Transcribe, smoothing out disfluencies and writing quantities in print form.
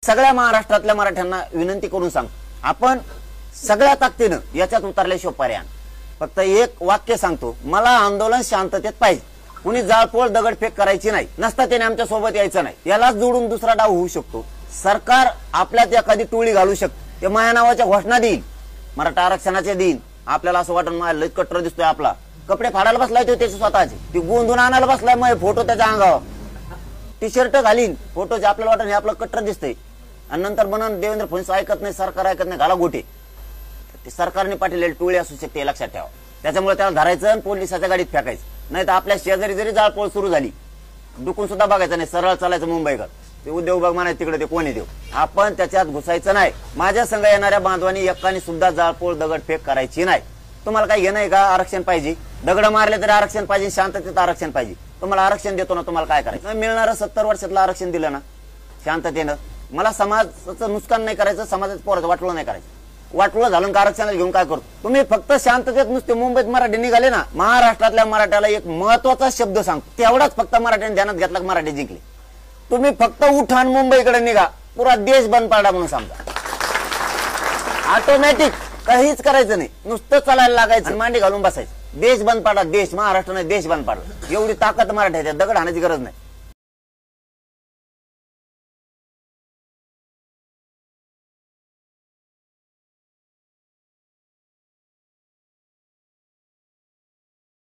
सगळ्या महाराष्ट्रातल्या मराठ्यांना विनंती करून सांग, आपण सगळ्या ताकदीनं याच्यात उतरल्याशिवाय पर्याय. फक्त एक वाक्य सांगतो, मला आंदोलन शांततेत पाहिजे. कुणी जाळपोळ दगडफेक करायची नाही. नसता त्याने आमच्या सोबत यायचं नाही. यालाच जोडून दुसरा डाव होऊ शकतो. सरकार आपल्यात एखादी टोळी घालू शकते. ते माया नावाच्या घोषणा देईल, मराठा आरक्षणाचे देईल. आपल्याला असं वाटून मला लय कट्टर दिसतोय, आपला कपडे फाडायला बसलाय तो त्याचे स्वतःचे, ती गोंधून आणायला बसलाय, मग फोटो त्याच्या अंगावर टी शर्ट घालीन फोटोचे. आपल्याला वाटत हे आपलं कट्टर दिसतंय. आणि नंतर म्हणून देवेंद्र फडणवीस ऐकत नाही, सरकार ऐकत नाही, घाला गोटे. ते सरकारने पाठवलेली टोळी असू शकते, हे लक्षात ठेवा. त्याच्यामुळे त्याला धरायचं आणि पोलिसाच्या गाडीत फेकायचं. नाही तर आपल्या शेजारी जरी जाळपोळ सुरू झाली, डुकून सुद्धा बघायचं नाही, सरळ चालायचं मुंबईकर. ते उद्योग बघ म्हणायचं तिकडे, ते कोणी देऊ. आपण त्याच्यात घुसायचं नाही. माझ्या संघ येणाऱ्या बांधवांनी एकाने सुद्धा जाळपोळ दगडफेक करायची नाही. तुम्हाला काही घेणं आहे का? आरक्षण पाहिजे, दगड मारले तरी आरक्षण पाहिजे, शांततेत आरक्षण पाहिजे. तुम्हाला आरक्षण देतो ना, तुम्हाला काय करायचं? मिळणारं 70 वर्षातलं आरक्षण दिलं ना शांततेनं. मला समाजाचं नुकसान नाही करायचं, समाजाचं पोराचं वाटलं नाही करायचं. वाटलं झालं का आरक्षणाला घेऊन काय करतो? तुम्ही फक्त शांततेत नुसते मुंबईत मराठी निघाले ना, महाराष्ट्रातल्या मराठ्याला एक महत्वाचा शब्द सांगतो, तेवढाच फक्त मराठ्याने ध्यानात घेतला, मराठी जिंकले. तुम्ही फक्त उठाण मुंबईकडे निघा, पुरा देश बंद पडला म्हणून समजा. ऑटोमॅटिक काहीच करायचं नाही, नुसतं चालायला लागायचं, मांडी घालून बसायचं. देश बंद पडला, देश, महाराष्ट्राने देश बंद पडला. एवढी ताकद मराठ्याच्या, दगड हाणायची गरज नाही.